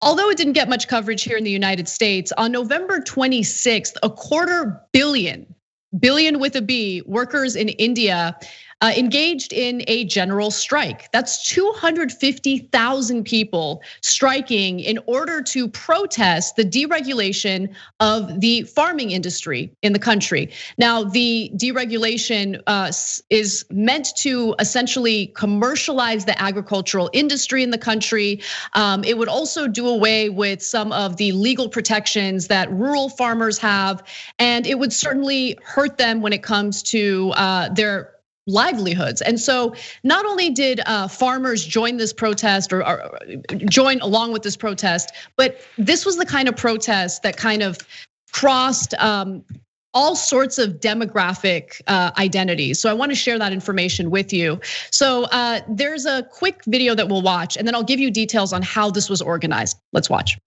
Although it didn't get much coverage here in the United States, on November 26th, a quarter billion with a B, workers in India engaged in a general strike. That's 250,000 people striking in order to protest the deregulation of the farming industry in the country. Now, the deregulation is meant to essentially commercialize the agricultural industry in the country. It would also do away with some of the legal protections that rural farmers have, and it would certainly hurt them when it comes to their livelihoods. And so not only did farmers join this protest or join along with this protest, but this was the kind of protest that kind of crossed all sorts of demographic identities. So I want to share that information with you. So there's a quick video that we'll watch, and then I'll give you details on how this was organized. Let's watch.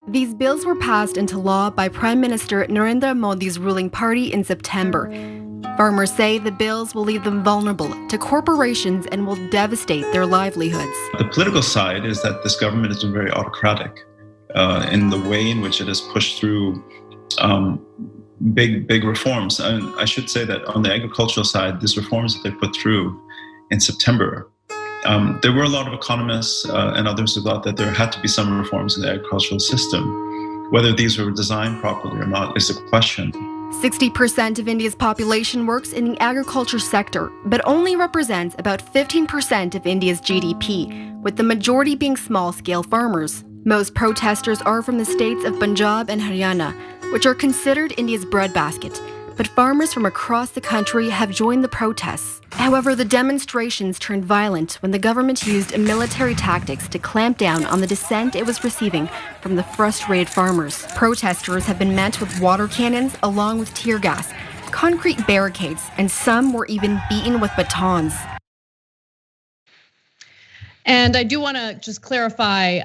These bills were passed into law by Prime Minister Narendra Modi's ruling party in September. Farmers say the bills will leave them vulnerable to corporations and will devastate their livelihoods. The political side is that this government has been very autocratic in the way in which it has pushed through big reforms. And I should say that on the agricultural side, these reforms that they put through in September, there were a lot of economists and others who thought that there had to be some reforms in the agricultural system. Whether these were designed properly or not is a question. 60% of India's population works in the agriculture sector, but only represents about 15% of India's GDP, with the majority being small-scale farmers. Most protesters are from the states of Punjab and Haryana, which are considered India's breadbasket. But farmers from across the country have joined the protests. However, the demonstrations turned violent when the government used military tactics to clamp down on the dissent it was receiving from the frustrated farmers. Protesters have been met with water cannons along with tear gas, concrete barricades, and some were even beaten with batons. And I do want to just clarify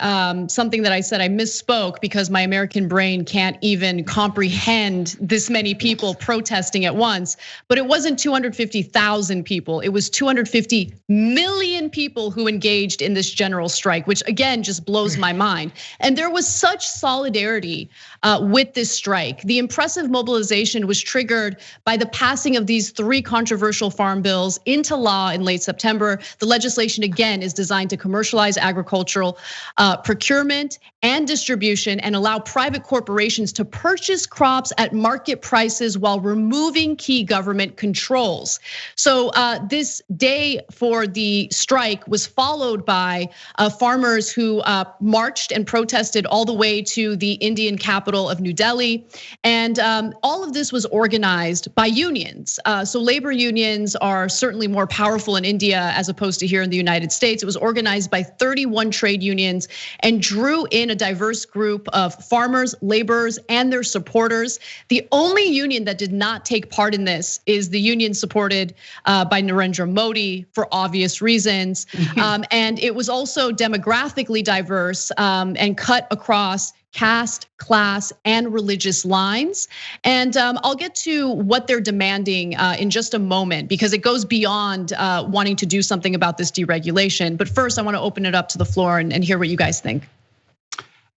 something that I said. I misspoke because my American brain can't even comprehend this many people protesting at once. But it wasn't 250,000 people. It was 250 million people who engaged in this general strike, which again just blows my mind. And there was such solidarity with this strike. The impressive mobilization was triggered by the passing of these 3 controversial farm bills into law in late September. The legislation again is designed to commercialize agricultural procurement and distribution and allow private corporations to purchase crops at market prices while removing key government controls. So this day for the strike was followed by farmers who marched and protested all the way to the Indian capital of New Delhi. And all of this was organized by unions. So labor unions are certainly more powerful in India as opposed to here in the United States. It was organized by 31 trade unions and drew in a diverse group of farmers, laborers, and their supporters. The only union that did not take part in this is the union supported by Narendra Modi for obvious reasons. And it was also demographically diverse and cut across caste, class, and religious lines. And I'll get to what they're demanding in just a moment, because it goes beyond wanting to do something about this deregulation. But first, I want to open it up to the floor and hear what you guys think.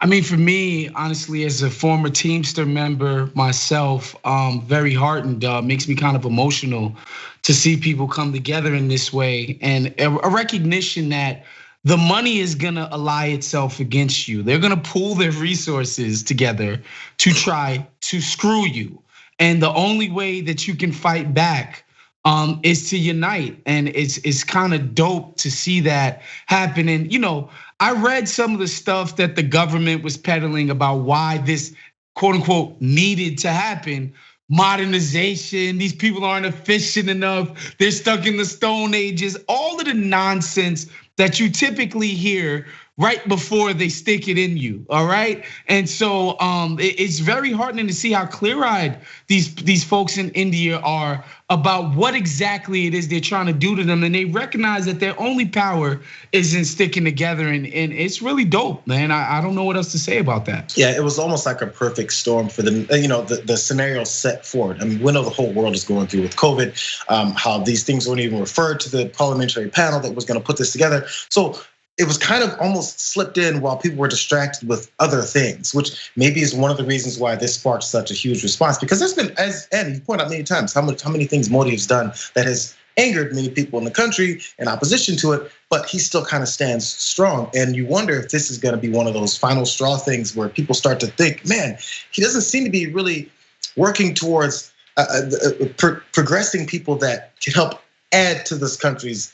I mean, for me, honestly, as a former Teamster member myself, very heartened, makes me kind of emotional to see people come together in this way, and a recognition that the money is gonna ally itself against you. They're gonna pool their resources together to try to screw you. And the only way that you can fight back is to unite. And it's kind of dope to see that happen. And I read some of the stuff that the government was peddling about why this quote unquote needed to happen. Modernization, these people aren't efficient enough, they're stuck in the Stone Ages, all of the nonsense that you typically hear right before they stick it in you, all right? And so it's very heartening to see how clear-eyed these folks in India are about what exactly it is they're trying to do to them, and they recognize that their only power is in sticking together, and it's really dope, man. I don't know what else to say about that. Yeah, it was almost like a perfect storm for them. The scenario set forward. I mean, we know the whole world is going through with COVID, how these things weren't even referred to the parliamentary panel that was going to put this together. So it was kind of almost slipped in while people were distracted with other things, which maybe is one of the reasons why this sparked such a huge response. Because there's been, as Andy, you pointed out many times, how many things Modi has done that has angered many people in the country in opposition to it, but he still kind of stands strong. And you wonder if this is going to be one of those final straw things where people start to think, man, he doesn't seem to be really working towards progressing people that can help add to this country's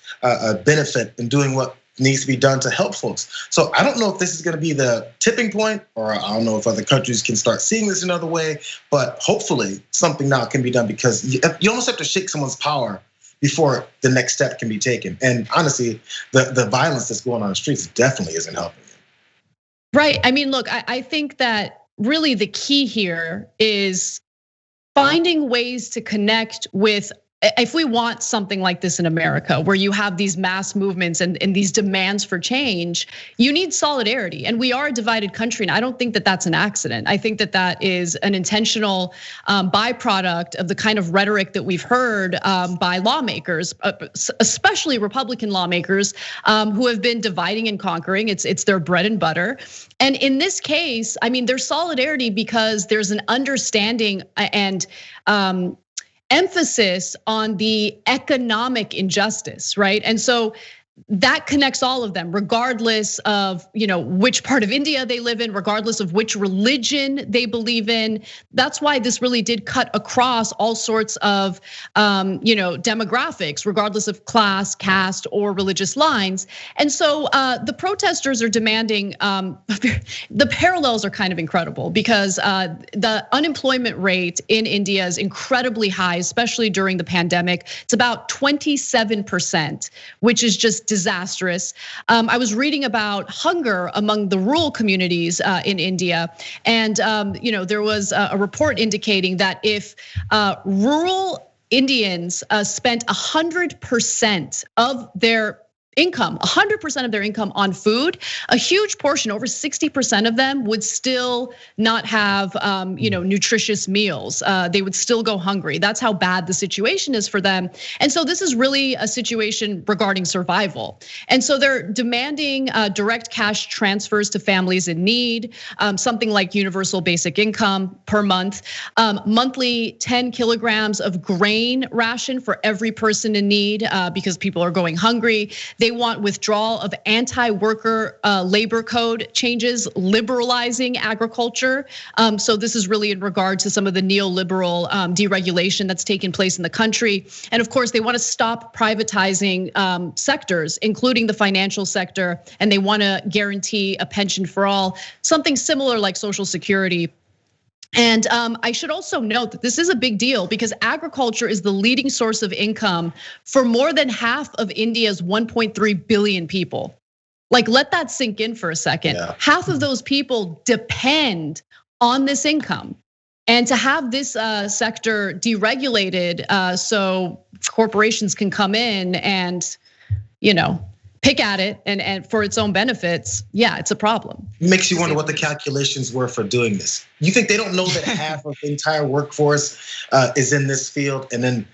benefit and doing what needs to be done to help folks. So I don't know if this is going to be the tipping point, or I don't know if other countries can start seeing this another way, but hopefully something now can be done, because you almost have to shake someone's power before the next step can be taken. And honestly, the violence that's going on in the streets definitely isn't helping. Right. I mean, look, I think that really the key here is finding ways to connect with, if we want something like this in America, where you have these mass movements and these demands for change, you need solidarity. And we are a divided country, and I don't think that that's an accident. I think that that is an intentional byproduct of the kind of rhetoric that we've heard by lawmakers, especially Republican lawmakers, who have been dividing and conquering. It's their bread and butter. And in this case, I mean, there's solidarity because there's an understanding and emphasis on the economic injustice, right? And so that connects all of them, regardless of which part of India they live in, regardless of which religion they believe in. That's why this really did cut across all sorts of demographics, regardless of class, caste, or religious lines. And so the protesters are demanding. The parallels are kind of incredible, because the unemployment rate in India is incredibly high, especially during the pandemic. It's about 27%, which is just disastrous. I was reading about hunger among the rural communities in India, and there was a report indicating that if rural Indians spent 100% of their income, 100% of their income on food, a huge portion, over 60% of them, would still not have nutritious meals. They would still go hungry. That's how bad the situation is for them. And so this is really a situation regarding survival. And so they're demanding direct cash transfers to families in need, something like universal basic income per month, monthly 10 kilograms of grain ration for every person in need, because people are going hungry. They want withdrawal of anti-worker labor code changes, liberalizing agriculture. So this is really in regard to some of the neoliberal deregulation that's taken place in the country. And of course, they want to stop privatizing sectors, including the financial sector, and they want to guarantee a pension for all, something similar like Social Security. And I should also note that this is a big deal, because agriculture is the leading source of income for more than half of India's 1.3 billion people. Like, let that sink in for a second. Yeah. Half of those people depend on this income. And to have this sector deregulated so corporations can come in and, pick at it and for its own benefits, yeah, it's a problem. It makes you wonder what the calculations were for doing this. You think they don't know that half of the entire workforce is in this field, and then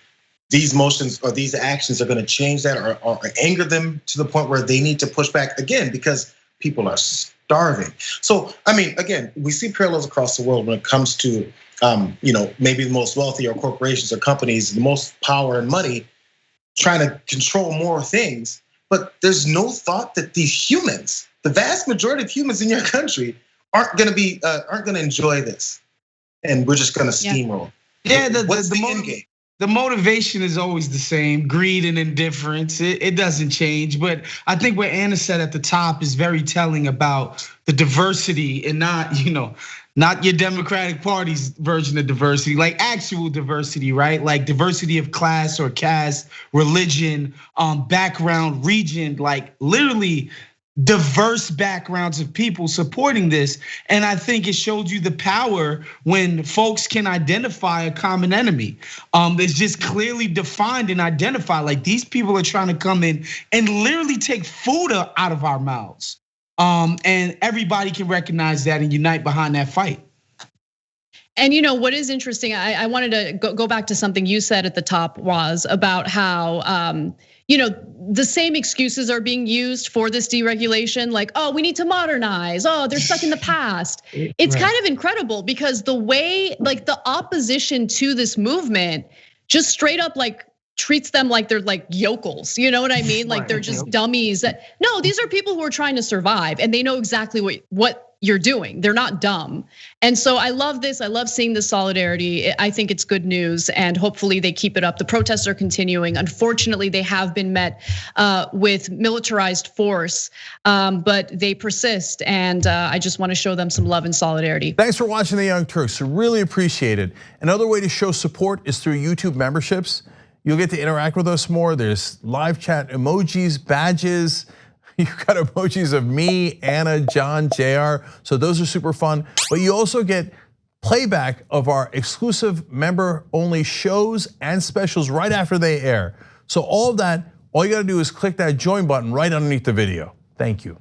these motions or these actions are going to change that or anger them to the point where they need to push back again because people are starving. So, I mean, again, we see parallels across the world when it comes to, maybe the most wealthy or corporations or companies, the most power and money, trying to control more things. But there's no thought that these humans, the vast majority of humans in your country, aren't going to enjoy this, and we're just going to steamroll. Yeah, the motivation is always the same: greed and indifference. It doesn't change. But I think what Anna said at the top is very telling about the diversity, and not your Democratic Party's version of diversity, like actual diversity, right? Like diversity of class or caste, religion, background, region, like literally diverse backgrounds of people supporting this. And I think it showed you the power when folks can identify a common enemy. It's just clearly defined and identified. Like, these people are trying to come in and literally take food out of our mouths. And everybody can recognize that and unite behind that fight. And what is interesting, I wanted to go back to something you said at the top, was about how the same excuses are being used for this deregulation, like, oh, we need to modernize, oh, they're stuck in the past. It's kind of incredible because the way, like the opposition to this movement just straight up like treats them like they're like yokels, you know what I mean? Like they're just dummies. No, these are people who are trying to survive and they know exactly what you're doing. They're not dumb. And so I love this. I love seeing this solidarity. I think it's good news and hopefully they keep it up. The protests are continuing. Unfortunately, they have been met with militarized force, but they persist. And I just want to show them some love and solidarity. Thanks for watching The Young Turks. Really appreciate it. Another way to show support is through YouTube memberships. You'll get to interact with us more. There's live chat emojis, badges. You've got emojis of me, Anna, John, JR. So those are super fun. But you also get playback of our exclusive member-only shows and specials right after they air. So all of that, all you gotta do is click that join button right underneath the video. Thank you.